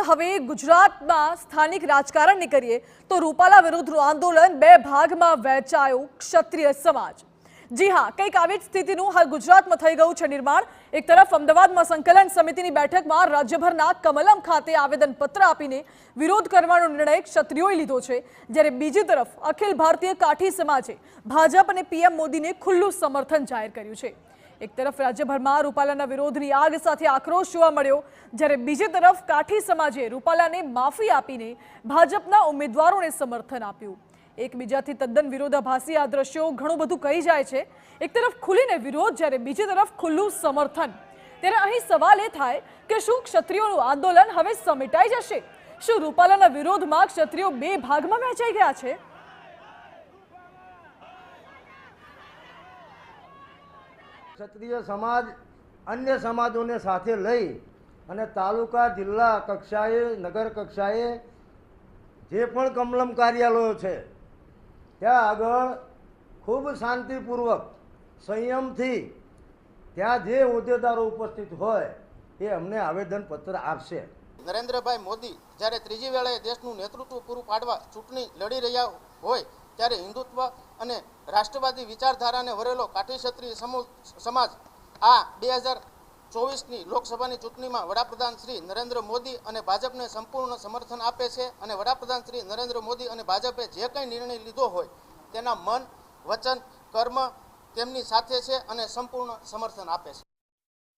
હવે ગુજરાતમાં સ્થાનિક રાજકારણની કરીએ તો રૂપાલા વિરુદ્ધનું આંદોલન બે ભાગમાં વહેંચાયું ક્ષત્રિય સમાજ। જી હા, કંઈક આવી જ સ્થિતિનું હાલ ગુજરાતમાં થઈ ગયું છે નિર્માણ। એક તરફ અમદાવાદમાં સંકલન સમિતિની બેઠકમાં રાજ્યભરના કમલમ ખાતે આવેદનપત્ર આપીને વિરોધ કરવાનો નિર્ણય ક્ષત્રિયોએ લીધો છે, જ્યારે બીજી તરફ અખિલ ભારતીય કાઠી સમાજે ભાજપ અને પીએમ મોદીને ખુલ્લું સમર્થન જાહેર કર્યું છે। એક તરફ રાજ્યભરમાં રૂપાલાના વિરોધની આગ સાથે આક્રોશ જોવા મળ્યો, જ્યારે બીજી તરફ કાઠી સમાજે રૂપાલાને માફી આપીને ભાજપના ઉમેદવારોને સમર્થન આપ્યું। એકબીજાથી તદ્દન વિરોધાભાસી આ દ્રશ્યો ઘણું બધું કહી જાય છે। એક તરફ ખુલીને વિરોધ, જ્યારે બીજી તરફ ખુલ્લું સમર્થન। ત્યારે અહીં સવાલ એ થાય કે શું ક્ષત્રિયોનું આંદોલન હવે સમેટાઈ જશે? શું રૂપાલાના વિરોધમાં ક્ષત્રિયો બે ભાગમાં વહેંચાઈ ગયા છે? ક્ષત્રિય સમાજ અન્ય સમાજોને સાથે લઈ અને તાલુકા જિલ્લા કક્ષાએ નગર કક્ષાએ જે પણ કમલમ કાર્યાલયો છે ત્યાં આગળ ખૂબ શાંતિપૂર્વક સંયમથી ત્યાં જે હોદ્દેદારો ઉપસ્થિત હોય એ અમને આવેદનપત્ર આપશે। નરેન્દ્રભાઈ મોદી જ્યારે ત્રીજી વેળાએ દેશનું નેતૃત્વ પૂરું પાડવા ચૂંટણી લડી રહ્યા હોય ત્યારે હિન્દુત્વ અને રાષ્ટ્રવાદી વિચારધારાને વરેલો કાઠી ક્ષત્રિય સમાજ આ 2024ની લોકસભાની ચૂંટણીમાં વડાપ્રધાન શ્રી નરેન્દ્ર મોદી અને ભાજપને સંપૂર્ણ સમર્થન આપે છે અને વડાપ્રધાન શ્રી નરેન્દ્ર મોદી અને ભાજપે જે કંઈ નિર્ણય લીધો હોય તેના મન, વચન, કર્મ તેમની સાથે છે અને સંપૂર્ણ સમર્થન આપે છે।